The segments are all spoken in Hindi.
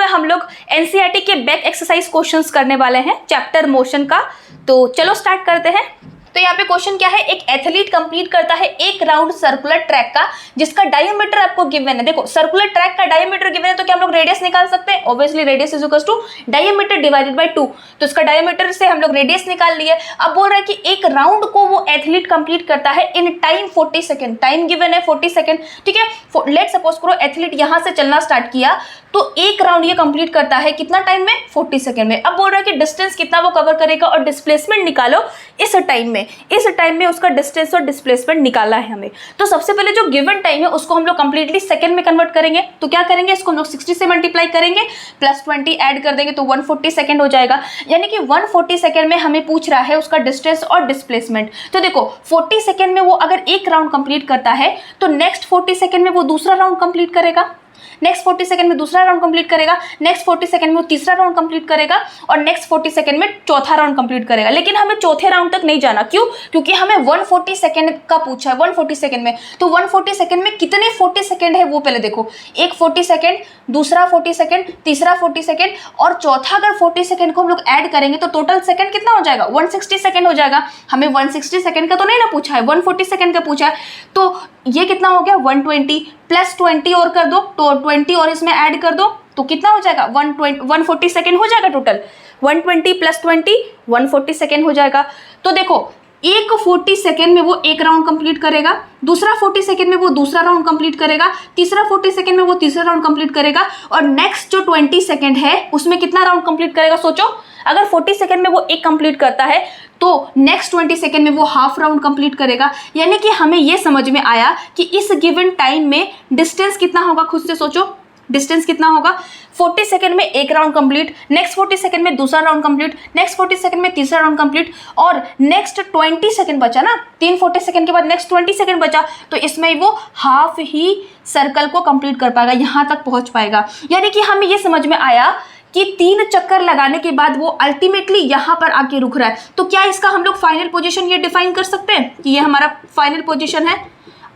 हम लोग एनसीईआरटी के बैक एक्सरसाइज क्वेश्चंस करने वाले हैं चैप्टर मोशन का। तो चलो स्टार्ट करते हैं। तो यहाँ पे क्वेश्चन क्या है, एक एथलीट कंप्लीट करता है एक राउंड सर्कुलर ट्रैक का जिसका डायमीटर आपको गिवन है। देखो सर्कुलर ट्रैक का डायमीटर गिवन है तो क्या हम लोग रेडियस निकाल सकते हैं, obviously radius is equal to diameter divided by 2। तो इसका डायमीटर से हम लोग रेडियस निकाल लिए। अब बोल रहा है कि एक राउंड को वो एथलीट कंप्लीट करता है in time 40 second, time given है 40 सेकेंड, ठीक है। लेट सपोज करो एथलीट यहाँ से चलना स्टार्ट किया तो एक राउंड ये कंप्लीट करता है कितना टाइम में, 40 सेकेंड में। अब बोल रहा है कि डिस्टेंस कितना वो कवर करेगा और डिस्प्लेसमेंट निकालो इस टाइम में, इस टाइम में उसका डिस्टेंस और डिस्प्लेसमेंट निकालना है हमें। तो सबसे पहले जो गिवन टाइम है उसको हम लोग कंप्लीटली सेकंड में कन्वर्ट करेंगे। तो क्या करेंगे, इसको हम लोग 60 से मल्टीप्लाई करेंगे प्लस 20 ऐड कर देंगे तो 140 सेकंड हो जाएगा। यानी कि 140 सेकंड में हमें पूछ रहा है उसका डिस्टेंस और डिस्प्लेसमेंट। तो देखो 40 सेकंड में वो अगर एक राउंड कंप्लीट करता है तो नेक्स्ट 40 सेकंड में वो दूसरा राउंड कंप्लीट करेगा, नेक्स्ट 40 सेकंड में दूसरा राउंड कंप्लीट करेगा, नेक्स्ट 40 सेकंड में वो तीसरा राउंड कंप्लीट करेगा और नेक्स्ट 40 सेकंड में चौथा राउंड कंप्लीट करेगा। लेकिन हमें चौथे राउंड तक नहीं जाना, क्यों? क्योंकि हमें 140 सेकंड का पूछा है, 140 सेकंड में। तो 140 सेकंड में कितने 40 सेकंड है वो पहले देखो, एक 40 सेकंड, दूसरा 40 सेकंड, तीसरा 40 सेकंड और चौथा अगर 40 सेकंड को हम लोग ऐड करेंगे तो टोटल सेकंड कितना हो जाएगा, 160 सेकंड हो जाएगा। हमें 160 सेकंड का तो नहीं ना पूछा है, 140 सेकंड का पूछा है। तो ये कितना हो गया, 120 प्लस 20 और कर दो तो 20 और इसमें ऐड कर दो तो कितना हो जाएगा, 140 सेकंड हो जाएगा टोटल। 120 प्लस 20 140 सेकंड हो जाएगा। तो देखो एक 40 सेकंड में वो एक राउंड कंप्लीट करेगा, दूसरा 40 सेकंड में वो दूसरा राउंड कंप्लीट करेगा, तीसरा 40 सेकंड में वो तीसरा राउंड कंप्लीट करेगा और नेक्स्ट जो 20 सेकंड है उसमें कितना राउंड कंप्लीट करेगा। सोचो अगर 40 सेकंड में वो एक कंप्लीट करता है तो नेक्स्ट 20 सेकंड में वो हाफ राउंड कंप्लीट करेगा। यानी कि हमें ये समझ में आया कि इस गिवन टाइम में डिस्टेंस कितना होगा, खुद से सोचो डिस्टेंस कितना होगा। 40 सेकंड में एक राउंड कंप्लीट, नेक्स्ट 40 सेकंड में दूसरा राउंड कंप्लीट, नेक्स्ट 40 सेकंड में तीसरा राउंड कंप्लीट और नेक्स्ट 20 सेकंड बचा ना, 3 40 सेकंड के बाद नेक्स्ट 20 सेकंड बचा तो इसमें वो हाफ ही सर्कल को कंप्लीट कर पाएगा, यहाँ तक पहुँच पाएगा। यानी कि हमें ये समझ में आया कि 3 चक्कर लगाने के बाद वो अल्टीमेटली यहाँ पर आके रुक रहा है। तो क्या इसका हम लोग फाइनल पोजीशन ये डिफाइन कर सकते हैं कि ये हमारा फाइनल पोजीशन है,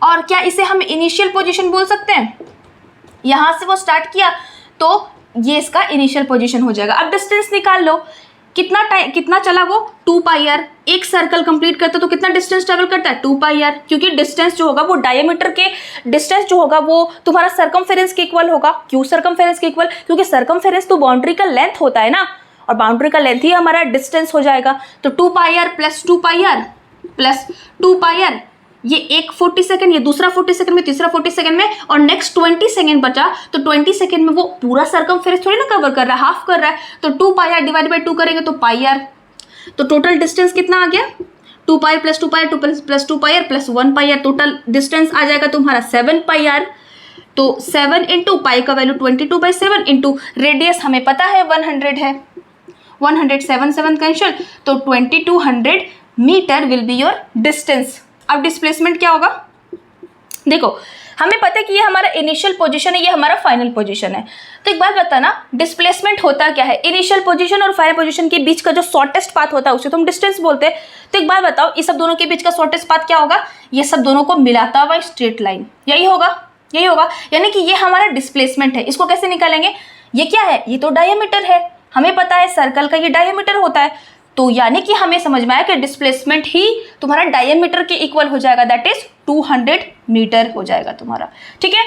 और क्या इसे हम इनिशियल पोजीशन बोल सकते हैं। यहाँ से वो स्टार्ट किया तो ये इसका इनिशियल पोजीशन हो जाएगा। अब डिस्टेंस निकाल लो, कितना टाइम कितना चला वो, 2 पाई आर। एक सर्कल कंप्लीट करता तो कितना डिस्टेंस ट्रेवल करता है, 2 पाई आर। क्योंकि डिस्टेंस जो होगा वो डायमीटर के डिस्टेंस जो होगा वो तुम्हारा सर्कमफेरेंस के इक्वल होगा। क्यों सर्कमफेरेंस के इक्वल, क्योंकि सर्कमफेरेंस तो बाउंड्री का लेंथ होता है ना, और बाउंड्री का लेंथ ही हमारा डिस्टेंस हो जाएगा। तो 2 pi R plus 2 pi R plus 2 pi R, ये एक 40 सेकंड, ये दूसरा 40 सेकंड में, तीसरा 40 सेकंड में और नेक्स्ट 20 सेकंड बचा तो 20 सेकंड में वो पूरा सर्कमफेरेंस थोड़ी ना कवर कर रहा है, हाफ कर रहा है। तो 2 पाई आर डिवाइड बाई 2 करेंगे तो पाई आर। तो टोटल डिस्टेंस कितना आ गया, 2 pi plus 2 pi R, 2 plus 2 pi R plus 1 pi R. Total distance आ जाएगा तुम्हारा 7 पाई आर। तो 7 इंटू पाई का वैल्यू 22/7 इंटू रेडियस हमें पता है 100 है, 100 कैंसिल तो 2200 metre will be your distance. अब डिस्प्लेसमेंट क्या होगा, देखो हमें पता है कि ये हमारा इनिशियल पोजीशन है, ये हमारा फाइनल पोजीशन है। तो एक बात बताना, डिस्प्लेसमेंट होता क्या है, इनिशियल पोजीशन और फाइनल पोजीशन के बीच का जो शॉर्टेस्ट पाथ होता है उसे तो हम डिस्टेंस बोलते हैं। तो एक बात बताओ, इस सब दोनों के बीच का शॉर्टेस्ट पाथ क्या होगा, ये सब दोनों को मिलाता हुआ स्ट्रेट लाइन, यही होगा, यही होगा। यानी कि ये हमारा डिस्प्लेसमेंट है। इसको कैसे निकालेंगे, ये क्या है, ये तो डायमीटर है, हमें पता है सर्कल का ये डायमीटर होता है। तो यानी कि हमें समझ में आया कि डिस्प्लेसमेंट ही तुम्हारा डायमीटर के इक्वल हो जाएगा, दैट इज 200 मीटर हो जाएगा तुम्हारा, ठीक है।